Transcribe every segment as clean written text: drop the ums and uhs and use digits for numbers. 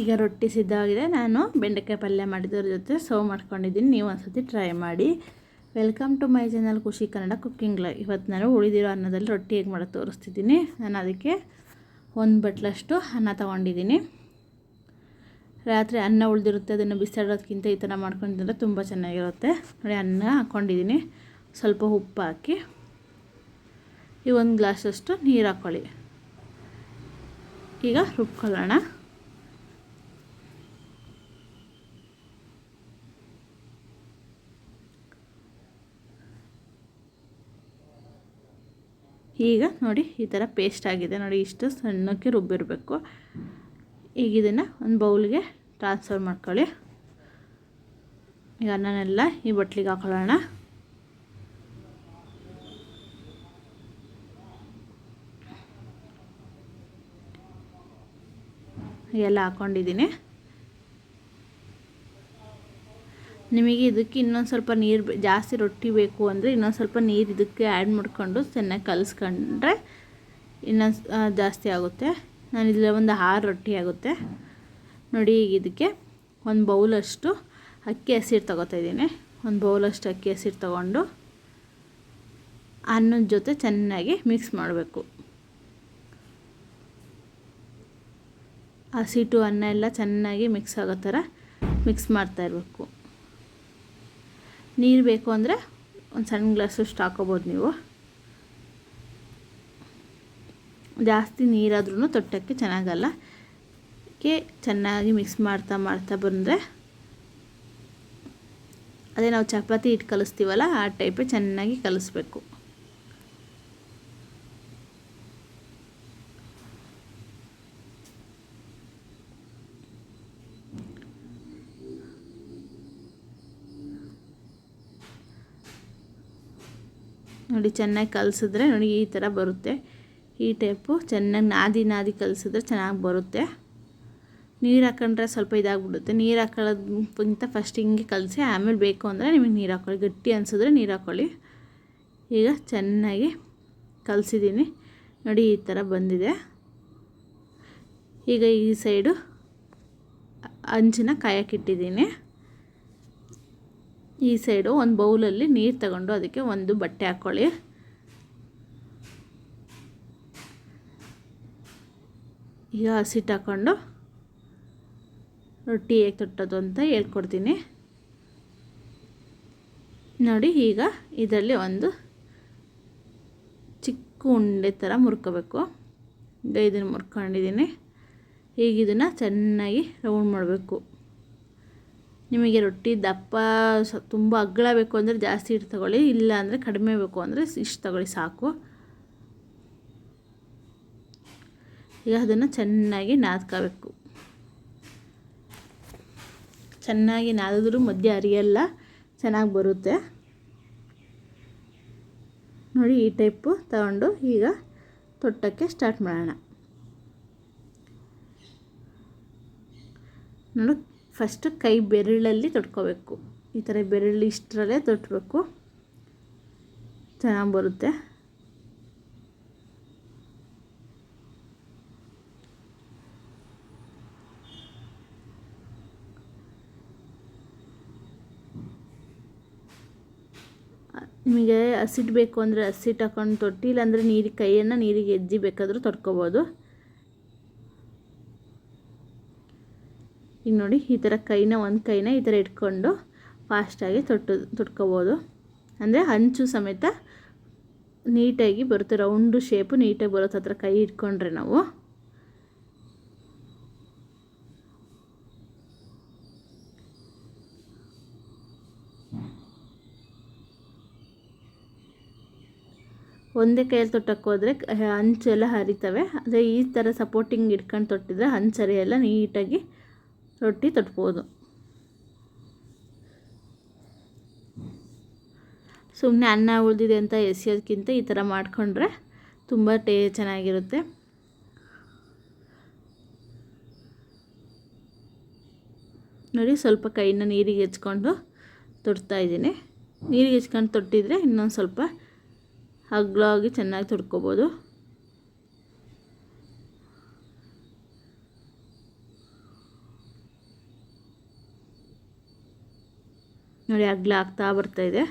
ಈಗ ರೊಟ್ಟಿ ಸಿದ್ಧವಾಗಿದೆ. ನಾನು ಬೆಂಡೆಕಾಯಿ ಪಲ್ಯ ಮಾಡಿದ್ದವ್ರ ಜೊತೆ ಸರ್ವ್ ಮಾಡ್ಕೊಂಡಿದ್ದೀನಿ. ನೀವು ಒಂದ್ಸತಿ ಟ್ರೈ ಮಾಡಿ. ವೆಲ್ಕಮ್ ಟು ಮೈ ಚಾನಲ್ ಖುಷಿ ಕನ್ನಡ ಕುಕ್ಕಿಂಗ್ ಲೈವ್. ಇವತ್ತು ನಾನು ಉಳಿದಿರೋ ಅನ್ನದಲ್ಲಿ ರೊಟ್ಟಿ ಹೇಗೆ ಮಾಡೋದು ತೋರಿಸ್ತಿದ್ದೀನಿ. ನಾನು ಅದಕ್ಕೆ 1 ಬಟ್ಲಷ್ಟು ಅನ್ನ ತೊಗೊಂಡಿದ್ದೀನಿ. ರಾತ್ರಿ ಅನ್ನ ಉಳಿದಿರುತ್ತೆ, ಅದನ್ನು ಬಿಸಾಡೋದಕ್ಕಿಂತ ಈ ಥರ ಮಾಡ್ಕೊಂಡಿದ್ರೆ ತುಂಬ ಚೆನ್ನಾಗಿರುತ್ತೆ. ನೋಡಿ, ಅನ್ನ ಹಾಕ್ಕೊಂಡಿದ್ದೀನಿ. ಸ್ವಲ್ಪ ಉಪ್ಪು ಹಾಕಿ ಈ 1 ಗ್ಲಾಸಷ್ಟು ನೀರು ಹಾಕ್ಕೊಳ್ಳಿ. ಈಗ ರುಬ್ಕೊಳ್ಳೋಣ. ಈಗ ನೋಡಿ, ಈ ಥರ ಪೇಸ್ಟ್ ಆಗಿದೆ ನೋಡಿ. ಇಷ್ಟು ಸಣ್ಣಕ್ಕೆ ರುಬ್ಬಿರಬೇಕು. ಈಗ ಇದನ್ನು ಒಂದು ಬೌಲ್ಗೆ ಟ್ರಾನ್ಸ್ಫರ್ ಮಾಡ್ಕೊಳ್ಳಿ. ಈಗ ಅನ್ನನೆಲ್ಲ ಈ ಬಟ್ಲಿಗೆ ಹಾಕೊಳ್ಳೋಣ. ಎಲ್ಲ ಹಾಕ್ಕೊಂಡಿದ್ದೀನಿ. ನಿಮಗೆ ಇದಕ್ಕೆ ಇನ್ನೊಂದು ಸ್ವಲ್ಪ ನೀರು ಜಾಸ್ತಿ ರೊಟ್ಟಿ ಬೇಕು ಅಂದರೆ ಇನ್ನೊಂದು ಸ್ವಲ್ಪ ನೀರು ಇದಕ್ಕೆ ಆ್ಯಡ್ ಮಾಡಿಕೊಂಡು ಚೆನ್ನಾಗಿ ಕಲಿಸ್ಕೊಂಡ್ರೆ ಇನ್ನೊಂದು ಜಾಸ್ತಿ ಆಗುತ್ತೆ. ನಾನು ಇದರಲ್ಲಿ ಒಂದು 6 ರೊಟ್ಟಿ ಆಗುತ್ತೆ ನೋಡಿ. ಈಗ ಇದಕ್ಕೆ 1 ಬೌಲಷ್ಟು ಅಕ್ಕಿ ಹಸಿರು ತೊಗೋತಾಯಿದ್ದೀನಿ. 1 ಬೌಲಷ್ಟು ಅಕ್ಕಿ ಹಸಿರು ತೊಗೊಂಡು ಅನ್ನದ ಜೊತೆ ಚೆನ್ನಾಗಿ ಮಿಕ್ಸ್ ಮಾಡಬೇಕು. ಹಸಿಟ್ಟು ಅನ್ನ ಎಲ್ಲ ಚೆನ್ನಾಗಿ ಮಿಕ್ಸ್ ಆಗೋ ಥರ ಮಿಕ್ಸ್ ಮಾಡ್ತಾಯಿರಬೇಕು. ನೀರು ಬೇಕು ಅಂದರೆ ಒಂದು ಸಣ್ಣ ಗ್ಲಾಸಷ್ಟು ಹಾಕೋಬೋದು ನೀವು. ಜಾಸ್ತಿ ನೀರಾದ್ರೂ ತೊಟ್ಟಕ್ಕೆ ಚೆನ್ನಾಗಲ್ಲ. ಚೆನ್ನಾಗಿ ಮಿಕ್ಸ್ ಮಾಡ್ತಾ ಬಂದರೆ ಅದೇ ನಾವು ಚಪಾತಿ ಹಿಟ್ಟು ಕಲಿಸ್ತೀವಲ್ಲ ಆ ಟೈಪೇ ಚೆನ್ನಾಗಿ ಕಲಿಸ್ಬೇಕು. ನೋಡಿ, ಚೆನ್ನಾಗಿ ಕಲಿಸಿದ್ರೆ ನೋಡಿ ಈ ಥರ ಬರುತ್ತೆ. ಈ ಟೈಪು ಚೆನ್ನಾಗಿ ನಾದಿ ಕಲಿಸಿದ್ರೆ ಚೆನ್ನಾಗಿ ಬರುತ್ತೆ. ನೀರು ಹಾಕೊಂಡ್ರೆ ಸ್ವಲ್ಪ ಇದಾಗ್ಬಿಡುತ್ತೆ. ನೀರು ಹಾಕೊಳ್ಳೋದಕ್ಕಿಂತ ಫಸ್ಟ್ ಹಿಂಗೆ ಕಲಸಿ ಆಮೇಲೆ ಬೇಕು ಅಂದರೆ ನಿಮಗೆ ನೀರು ಹಾಕ್ಕೊಳ್ಳಿ. ಗಟ್ಟಿ ಅನಿಸಿದ್ರೆ ನೀರು ಹಾಕ್ಕೊಳ್ಳಿ. ಈಗ ಚೆನ್ನಾಗಿ ಕಲಸಿದ್ದೀನಿ ನೋಡಿ, ಈ ಥರ ಬಂದಿದೆ. ಈಗ ಈ ಸೈಡು ಹಂಚಿನ ಕಾಯಕ್ಕಿಟ್ಟಿದ್ದೀನಿ. ಈ ಸೈಡು ಒಂದು ಬೌಲಲ್ಲಿ ನೀರು ತಗೊಂಡು ಅದಕ್ಕೆ ಒಂದು ಬಟ್ಟೆ ಹಾಕ್ಕೊಳ್ಳಿ. ಈಗ ಹಸಿಟ್ಟು ಹಾಕ್ಕೊಂಡು ರೊಟ್ಟಿ ಹೇಗೆ ತೊಟ್ಟೋದು ಅಂತ ಹೇಳ್ಕೊಡ್ತೀನಿ ನೋಡಿ. ಈಗ ಇದರಲ್ಲಿ ಒಂದು ಚಿಕ್ಕ ಉಂಡೆ ಥರ ಮುರ್ಕೋಬೇಕು. ಈಗ ಇದನ್ನು ಮುರ್ಕೊಂಡಿದ್ದೀನಿ. ಈಗ ಇದನ್ನು ಚೆನ್ನಾಗಿ ರೌಂಡ್ ಮಾಡಬೇಕು. ನಿಮಗೆ ರೊಟ್ಟಿ ದಪ್ಪ ತುಂಬ ಅಗಲ ಬೇಕು ಅಂದರೆ ಜಾಸ್ತಿ ಹಿಟ್ಟು ತಗೊಳ್ಳಿ, ಇಲ್ಲ ಅಂದರೆ ಕಡಿಮೆ ಬೇಕು ಅಂದರೆ ಇಷ್ಟು ತಗೊಳ್ಳಿ ಸಾಕು. ಈಗ ಅದನ್ನು ಚೆನ್ನಾಗಿ ನಾದ್ಕೋಬೇಕು. ಚೆನ್ನಾಗಿ ನಾದಿದ್ರೂ ಮಧ್ಯೆ ಅರಿಯಲ್ಲ, ಚೆನ್ನಾಗಿ ಬರುತ್ತೆ ನೋಡಿ. ಈ ಟೈಪು ತಗೊಂಡು ಈಗ ತೊಟ್ಟಕ್ಕೆ ಸ್ಟಾರ್ಟ್ ಮಾಡೋಣ ನೋಡಿ. ಫಸ್ಟು ಕೈ ಬೆರಳಲ್ಲಿ ತೊಟ್ಕೋಬೇಕು. ಈ ಥರ ಬೆರಳು ಇಷ್ಟರಲ್ಲೇ ತೊಟ್ಟಬೇಕು, ಚೆನ್ನಾಗಿ ಬರುತ್ತೆ. ನಿಮಗೆ ಹಸಿಟ್ಟು ಬೇಕು ಅಂದರೆ ಹಸಿಟ್ಟು ಹಾಕೊಂಡು ತೊಟ್ಟಿ, ಇಲ್ಲಾಂದರೆ ಕೈಯನ್ನು ನೀರಿಗೆ ಎಜ್ಜಿ ಬೇಕಾದರೂ ತೊಟ್ಕೋಬೋದು. ಈಗ ನೋಡಿ, ಈ ಥರ ಒಂದು ಕೈನ ಈ ಥರ ಇಟ್ಕೊಂಡು ಫಾಸ್ಟಾಗಿ ತೊಟ್ಕೋಬೋದು. ಅಂದರೆ ಹಂಚು ಸಮೇತ ನೀಟಾಗಿ ಬರುತ್ತೆ, ರೌಂಡು ಶೇಪು ನೀಟಾಗಿ ಬರುತ್ತೆ. ಹತ್ರ ಕೈ ಇಟ್ಕೊಂಡ್ರೆ ನಾವು ಒಂದೇ ಕೈಯಲ್ಲಿ ತೊಟ್ಟಕ್ಕೆ ಹೋದರೆ ಹಂಚೆಲ್ಲ ಹರಿತವೆ. ಅದೇ ಈ ಥರ ಸಪೋರ್ಟಿಂಗ್ ಇಟ್ಕೊಂಡು ತೊಟ್ಟಿದ್ರೆ ಹಂಚರಿಯೆಲ್ಲ ನೀಟಾಗಿ ರೊಟ್ಟಿ ತೊಟ್ಬೋದು. ಸುಮ್ಮನೆ ಅನ್ನ ಉಳಿದಿದೆ ಅಂತ ಎಸೆಯೋದಕ್ಕಿಂತ ಈ ಥರ ಮಾಡಿಕೊಂಡ್ರೆ ತುಂಬ ಚೆನ್ನಾಗಿರುತ್ತೆ. ನೋಡಿ, ಸ್ವಲ್ಪ ಕೈನ ನೀರಿಗೆ ಹೆಚ್ಕೊಂಡು ತೊಟ್ತಾಯಿದ್ದೀನಿ. ನೀರಿಗೆ ಹೆಚ್ಕೊಂಡು ತೊಟ್ಟಿದ್ರೆ ಇನ್ನೊಂದು ಸ್ವಲ್ಪ ಅಗಲವಾಗಿ ಚೆನ್ನಾಗಿ ತೊಡ್ಕೊಬೋದು. ನೋಡಿ ಅಗಲ ಆಗ್ತಾ ಬರ್ತಾಯಿದೆ.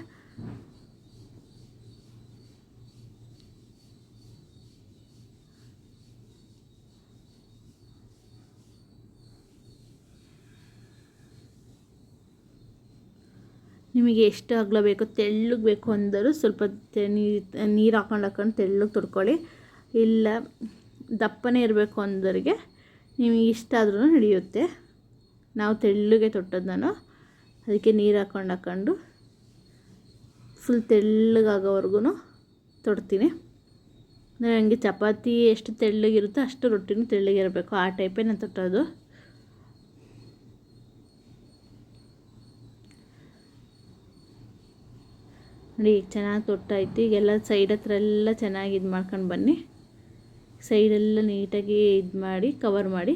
ನಿಮಗೆ ಎಷ್ಟು ಅಗಲ ಬೇಕೋ ತೆಳ್ಳಗೆ ಬೇಕು ಅಂದರೂ ಸ್ವಲ್ಪ ನೀರು ಹಾಕೊಂಡು ತೆಳ್ಳಗೆ ತೊಡ್ಕೊಳ್ಳಿ. ಇಲ್ಲ ದಪ್ಪನೇ ಇರಬೇಕು ಅಂದವರಿಗೆ ನಿಮಗೆ ಇಷ್ಟ ಆದ್ರೂ ನಡೆಯುತ್ತೆ. ನಾವು ತೆಳ್ಳಗೆ ತೊಟ್ಟದ್ದು ನಾನು, ಅದಕ್ಕೆ ನೀರು ಹಾಕೊಂಡು ಫುಲ್ ತೆಳ್ಳಗಾಗೋವರೆಗೂ ತೊಡ್ತೀನಿ. ಅಂದರೆ ನನಗೆ ಚಪಾತಿ ಎಷ್ಟು ತೆಳ್ಳಗಿರುತ್ತೋ ಅಷ್ಟು ರೊಟ್ಟಿನೂ ತೆಳ್ಳಗಿರಬೇಕು, ಆ ಟೈಪೇ ನಾನು ತೊಟ್ಟೋದು. ನೋಡಿ ಈಗ ಚೆನ್ನಾಗಿ ತೊಟ್ಟಾಯ್ತು. ಈಗೆಲ್ಲ ಸೈಡ್ ಹತ್ರ ಎಲ್ಲ ಚೆನ್ನಾಗಿ ಇದು ಮಾಡ್ಕೊಂಡು ಬನ್ನಿ. ಸೈಡೆಲ್ಲ ನೀಟಾಗಿ ಇದು ಮಾಡಿ ಕವರ್ ಮಾಡಿ.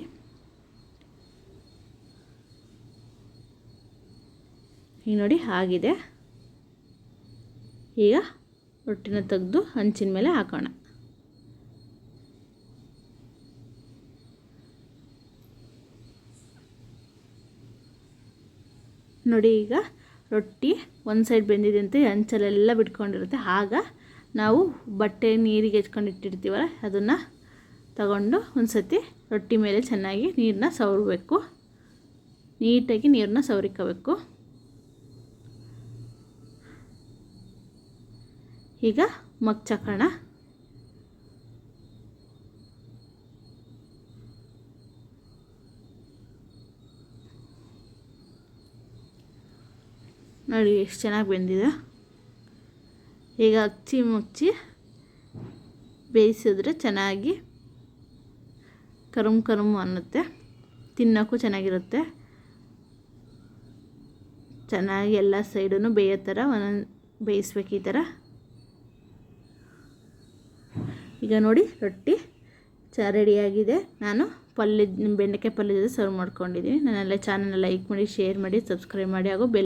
ಈಗ ನೋಡಿ ಆಗಿದೆ. ಈಗ ರೊಟ್ಟಿನ ತೆಗೆದು ಹಂಚಿನ ಮೇಲೆ ಹಾಕೋಣ. ನೋಡಿ ಈಗ ರೊಟ್ಟಿ ಒಂದು ಸೈಡ್ ಬೆಂದಿದೆ ಅಂತ ಹಂಚಲೆಲ್ಲ ಬಿಟ್ಕೊಂಡಿರುತ್ತೆ. ಆಗ ನಾವು ಬಟ್ಟೆ ನೀರಿಗೆ ಹೆಚ್ಕೊಂಡು ಇಟ್ಟಿರ್ತೀವಲ್ಲ ಅದನ್ನು ತಗೊಂಡು ಒಂದು ಸತಿ ರೊಟ್ಟಿ ಮೇಲೆ ಚೆನ್ನಾಗಿ ನೀರನ್ನ ಸವರಬೇಕು. ನೀಟಾಗಿ ನೀರನ್ನ ಸವರಿಕೋಬೇಕು. ಈಗ ಮಗ್ಚಕೋಣ. ನೋಡಿ ಎಷ್ಟು ಚೆನ್ನಾಗಿ ಬೆಂದಿದೆ. ಈಗ ಮುಚ್ಚಿ ಬೇಯಿಸಿದ್ರೆ ಚೆನ್ನಾಗಿ ಕರುಮ್ ಅನ್ನುತ್ತೆ, ತಿನ್ನೋಕ್ಕೂ ಚೆನ್ನಾಗಿರುತ್ತೆ. ಚೆನ್ನಾಗಿ ಎಲ್ಲ ಸೈಡೂ ಬೇಯೋ ಥರ ಒಂದೊಂದು ಬೇಯಿಸ್ಬೇಕು ಈ ಥರ. ಈಗ ನೋಡಿ ರೊಟ್ಟಿ ರೆಡಿಯಾಗಿದೆ. ನಾನು ಬೆಂಡೆಕಾಯಿ ಪಲ್ಯದ ಜೊತೆ ಸರ್ವ್ ಮಾಡ್ಕೊಂಡಿದ್ದೀನಿ. ನನ್ನೆಲ್ಲ ಚಾನಲ್ನ ಲೈಕ್ ಮಾಡಿ, ಶೇರ್ ಮಾಡಿ, ಸಬ್ಸ್ಕ್ರೈಬ್ ಮಾಡಿ ಹಾಗೂ ಬೆಲ್